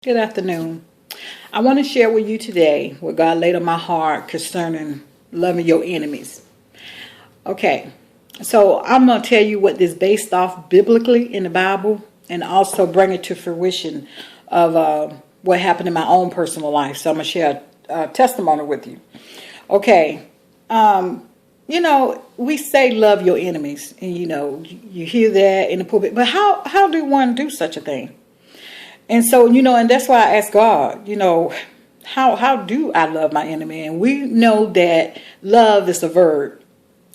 Good afternoon. I want to share with you today what God laid on my heart concerning loving your enemies. Okay, so I'm going to tell you what this based off biblically in the Bible and also bring it to fruition of what happened in my own personal life. So I'm going to share a testimony with you. Okay, we say love your enemies, and you hear that in the pulpit, but how do one do such a thing? And so, and that's why I asked God, how do I love my enemy? And we know that love is a verb.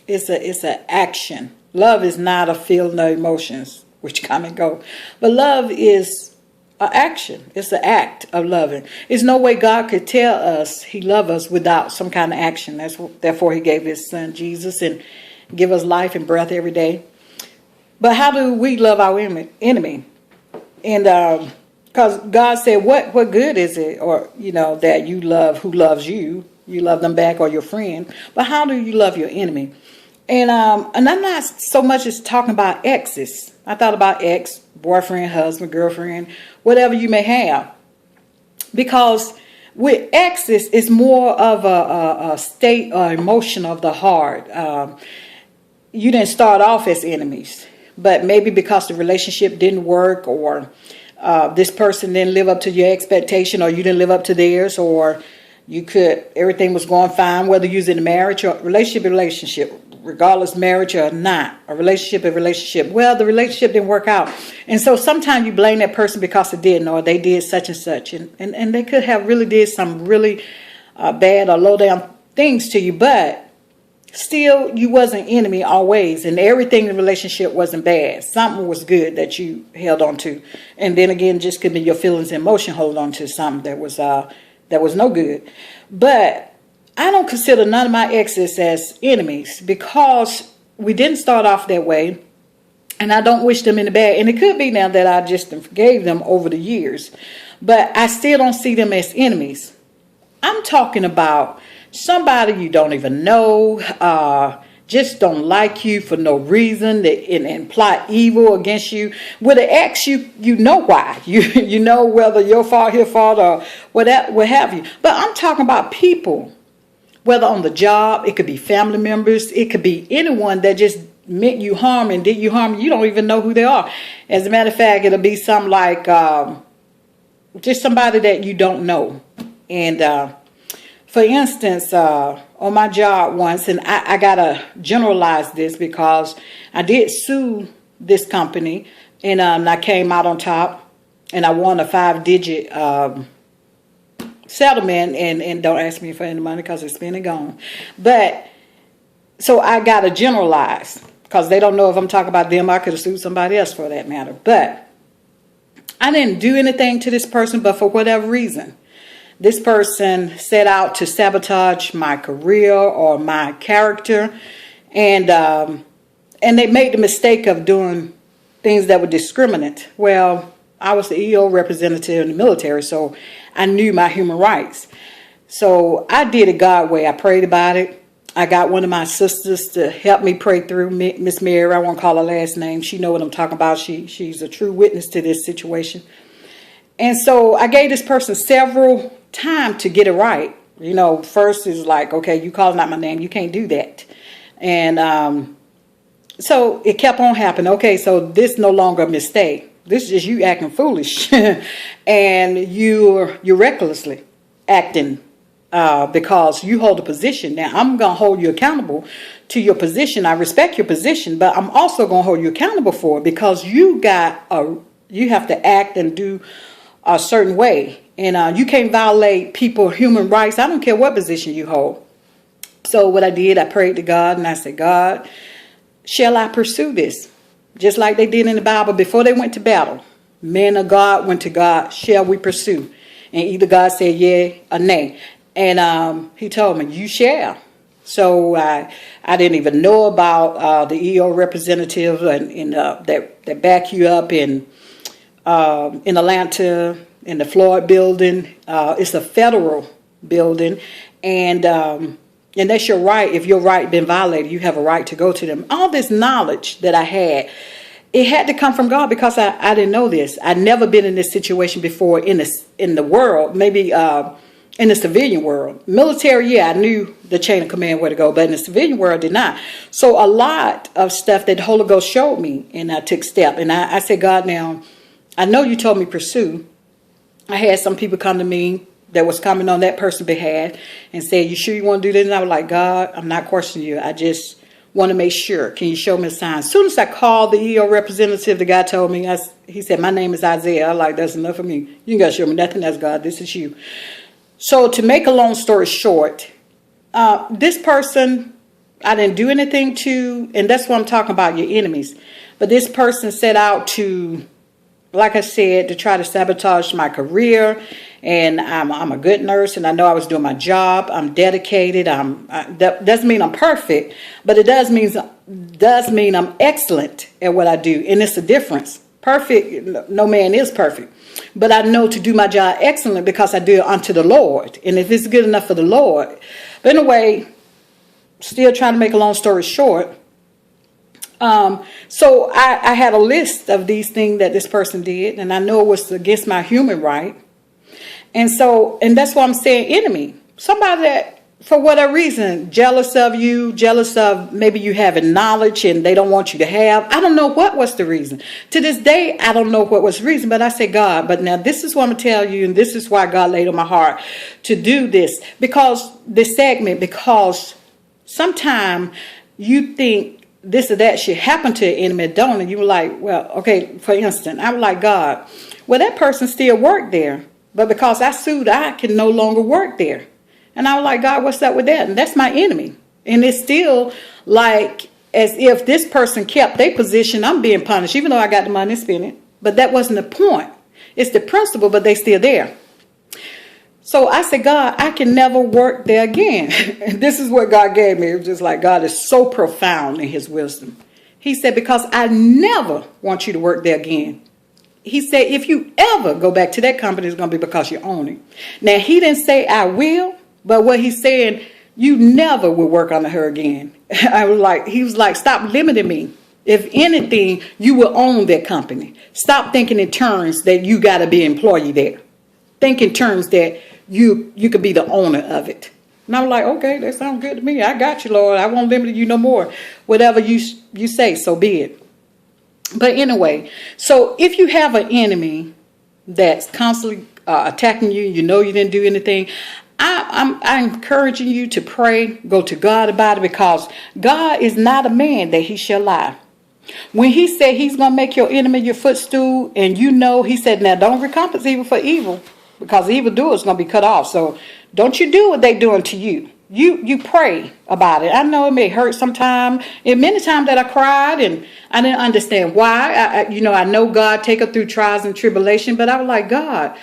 It's an action. Love is not a feeling of emotions, which come and go. But love is an action. It's an act of loving. There's no way God could tell us he loves us without some kind of action. Therefore, he gave his son Jesus and give us life and breath every day. But how do we love our enemy? And because God said, what good is it, or, that you love who loves you, you love them back, or your friend, but how do you love your enemy? And I'm not so much as talking about exes. I thought about ex, boyfriend, husband, girlfriend, whatever you may have. Because with exes, it's more of a state or emotion of the heart. You didn't start off as enemies, but maybe because the relationship didn't work, or this person didn't live up to your expectation, or you didn't live up to theirs, or everything was going fine, whether you was in a marriage or relationship, regardless marriage or not, a relationship. Well, the relationship didn't work out. And so sometimes you blame that person because it didn't, or they did such and such. And they could have really did some really bad or low down things to you, but still, you wasn't enemy always, and everything in the relationship wasn't bad. Something was good that you held on to, and then again, just could be your feelings and emotion hold on to something that was no good. But I don't consider none of my exes as enemies because we didn't start off that way, and I don't wish them in the bad. And it could be now that I just forgave them over the years, but I still don't see them as enemies. I'm talking about somebody you don't even know, just don't like you for no reason, and plot evil against you. With an ex, you know why. You know whether your fault, his fault, or what have you. But I'm talking about people, whether on the job, it could be family members, it could be anyone that just meant you harm and did you harm. You don't even know who they are. As a matter of fact, it'll be something like just somebody that you don't know. And for instance, on my job once, and I got to generalize this because I did sue this company, and I came out on top, and I won a 5-digit settlement, and don't ask me for any money because it's been and gone. But, so I got to generalize because they don't know if I'm talking about them. I could have sued somebody else for that matter. But I didn't do anything to this person, but for whatever reason, this person set out to sabotage my career or my character, and they made the mistake of doing things that were discriminate. Well, I was the EO representative in the military, so I knew my human rights. So I did it God way. I prayed about it. I got one of my sisters to help me pray through, Miss Mary. I won't call her last name. She know what I'm talking about. She's a true witness to this situation. And so I gave this person several times to get it right. First is like, okay, you calling out my name, you can't do that. And so it kept on happening. Okay, so this no longer a mistake. This is just you acting foolish. And you're recklessly acting because you hold a position. Now, I'm going to hold you accountable to your position. I respect your position, but I'm also going to hold you accountable for it because you have to act and do a certain way. And you can't violate people's human rights. I don't care what position you hold. So what I did, I prayed to God, and I said, God, shall I pursue this? Just like they did in the Bible before they went to battle. Men of God went to God, shall we pursue? And either God said yea or nay. And he told me, you shall. So I didn't even know about the EO representative and that back you up in Atlanta, in the Floyd building. It's a federal building, and that's your right. If your right been violated, you have a right to go to them. All this knowledge that I had, it had to come from God because I didn't know this. I'd never been in this situation before in the world, maybe in the civilian world. Military, yeah, I knew the chain of command where to go, but in the civilian world, I did not. So a lot of stuff that the Holy Ghost showed me, and I took step. And I said, God, now, I know you told me pursue. I had some people come to me that was coming on that person's behalf and said, you sure you want to do this? And I was like, God, I'm not questioning you. I just want to make sure. Can you show me a sign? As soon as I called the EO representative, the guy told me, he said, my name is Isaiah. I was like, that's enough for me. You ain't got to show me nothing. That's God. This is you. So to make a long story short, this person, I didn't do anything to, and that's what I'm talking about, your enemies. But this person set out to, like I said, to try to sabotage my career. And I'm a good nurse, and I know I was doing my job. I'm dedicated. That doesn't mean I'm perfect, but it does mean I'm excellent at what I do. And it's a difference. Perfect, no man is perfect. But I know to do my job excellent because I do it unto the Lord. And if it's good enough for the Lord. But anyway, still trying to make a long story short. So I had a list of these things that this person did. And I know it was against my human right. And that's why I'm saying enemy. Somebody that, for whatever reason, jealous of you, jealous of maybe you having knowledge and they don't want you to have. I don't know what was the reason. To this day, I don't know what was the reason, but I say, God, but now this is what I'm going to tell you, and this is why God laid on my heart to do this. Because sometimes you think this or that should happen to an enemy, don't, and you were like, well, okay, for instance, I was like, God, well, that person still worked there, but because I sued, I can no longer work there. And I was like, God, what's up with that? And that's my enemy. And it's still like as if this person kept their position, I'm being punished, even though I got the money to spend it. But that wasn't the point. It's the principle, but they still there. So I said, God, I can never work there again. And this is what God gave me. It was just like God is so profound in his wisdom. He said, because I never want you to work there again. He said, if you ever go back to that company, it's going to be because you own it. Now, he didn't say I will. But what he's saying, you never will work under her again. He was like, stop limiting me. If anything, you will own that company. Stop thinking in terms that you got to be an employee there. Think in terms that you could be the owner of it. And I was like, okay, that sounds good to me. I got you, Lord. I won't limit you no more. Whatever you say, so be it. But anyway, so if you have an enemy that's constantly attacking you, you know you didn't do anything, I'm encouraging you to pray, go to God about it, because God is not a man that he shall lie. When he said he's going to make your enemy your footstool, and you know, he said, now don't recompense evil for evil, because the evildoer is going to be cut off. So don't you do what they're doing to you. You pray about it. I know it may hurt sometimes. And many times that I cried and I didn't understand why. I know God take her through trials and tribulation, but I was like, God,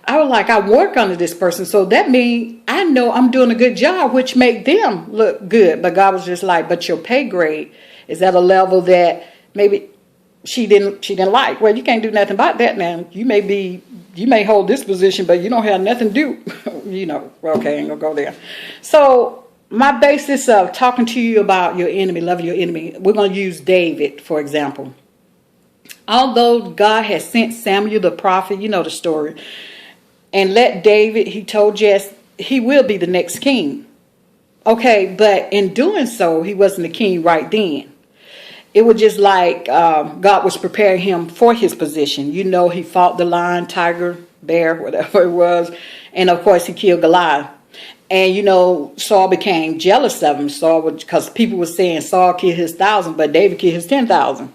I work under this person. So that means I know I'm doing a good job, which make them look good. But God was just like, but your pay grade is at a level that maybe she didn't like. Well, you can't do nothing about that now. You may hold this position, but you don't have nothing to do. Okay, I ain't gonna go there. So my basis of talking to you about your enemy, loving your enemy, we're gonna use David, for example. Although God has sent Samuel the prophet, you know the story, and let David, he told Jesse, he will be the next king. Okay, but in doing so, he wasn't the king right then. It was just like God was preparing him for his position. He fought the lion, tiger, bear, whatever it was. And of course, he killed Goliath. And, Saul became jealous of him. Because people were saying Saul killed his 1,000, but David killed his 10,000.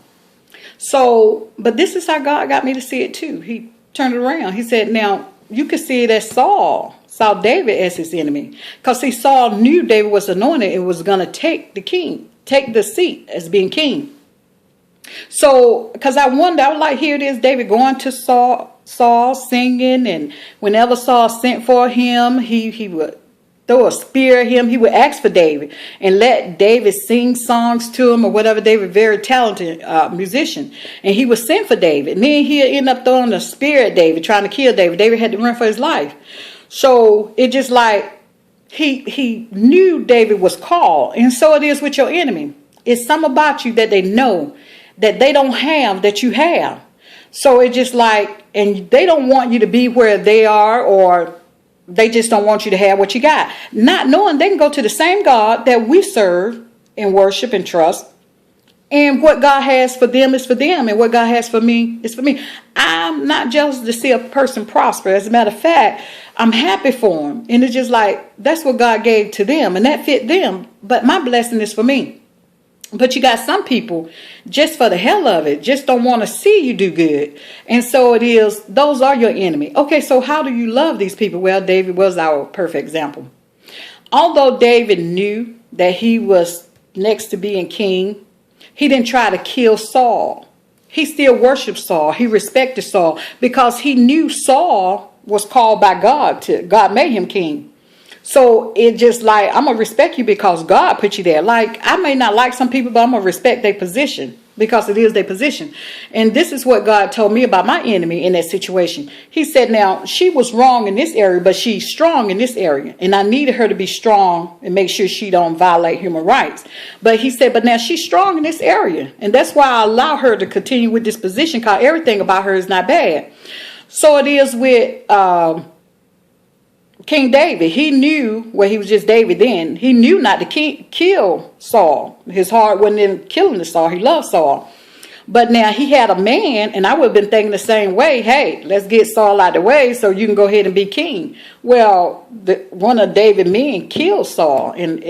So, but this is how God got me to see it too. He turned it around. He said, now, you could see it as Saul saw David as his enemy. Because Saul knew David was anointed and was going to take the seat as being king. So, because I was like, here it is, David going to Saul singing, and whenever Saul sent for him, he would throw a spear at him. He would ask for David and let David sing songs to him or whatever. David, very talented musician, and he would sing for David. And then he'd end up throwing a spear at David, trying to kill David. David had to run for his life. So it just like he knew David was called, and so it is with your enemy. It's something about you that they know, that they don't have that you have. So it's just like, and they don't want you to be where they are, or they just don't want you to have what you got. Not knowing they can go to the same God that we serve and worship and trust. And what God has for them is for them. And what God has for me is for me. I'm not jealous to see a person prosper. As a matter of fact, I'm happy for them. And it's just like, that's what God gave to them. And that fit them. But my blessing is for me. But you got some people, just for the hell of it, just don't want to see you do good. And so it is, those are your enemy. Okay, so how do you love these people? Well, David was our perfect example. Although David knew that he was next to being king, he didn't try to kill Saul. He still worshiped Saul. He respected Saul because he knew Saul was called by God. God made him king. So it just like, I'm going to respect you because God put you there. Like, I may not like some people, but I'm going to respect their position because it is their position. And this is what God told me about my enemy in that situation. He said, now, she was wrong in this area, but she's strong in this area. And I needed her to be strong and make sure she don't violate human rights. But he said, but now she's strong in this area. And that's why I allow her to continue with this position, because everything about her is not bad. So it is with King David. He knew, well, he was just David then. He knew not to kill Saul. His heart wasn't in killing the Saul. He loved Saul. But now he had a man, and I would have been thinking the same way. Hey, let's get Saul out of the way so you can go ahead and be king. Well, one of David's men killed Saul. And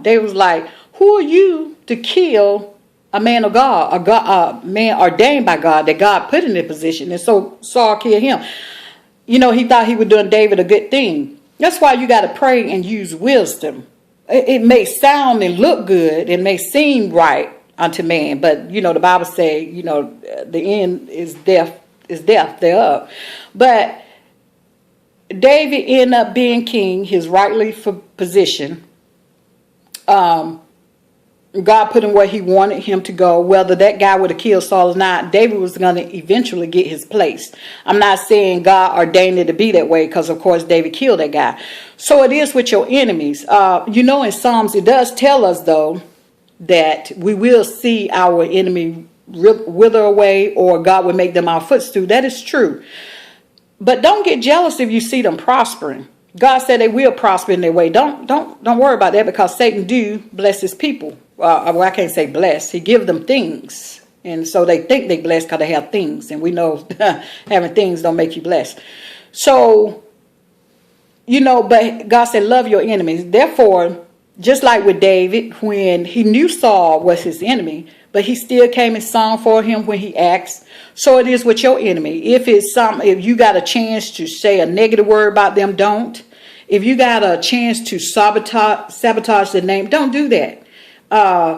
David was like, who are you to kill a man of God, a man ordained by God, that God put in that position? And so Saul killed him. You know, he thought he was doing David a good thing. That's why you got to pray and use wisdom. It may sound and look good. It may seem right unto man. But, you know, the Bible says, you know, the end is death thereof. But David ended up being king, his rightly position. God put him where he wanted him to go. Whether that guy would have killed Saul or not, David was going to eventually get his place. I'm not saying God ordained it to be that way, because, of course, David killed that guy. So it is with your enemies. You know, in Psalms, it does tell us, though, that we will see our enemy wither away, or God will make them our footstool. That is true. But don't get jealous if you see them prospering. God said they will prosper in their way. Don't worry about that, because Satan do bless his people. Well, I can't say bless. He gives them things. And so they think they blessed because they have things. And we know having things don't make you blessed. So, you know, but God said, love your enemies. Therefore, just like with David, when he knew Saul was his enemy, but he still came and sung for him when he asked. So it is with your enemy. If you got a chance to say a negative word about them, don't. If you got a chance to sabotage the name, don't do that.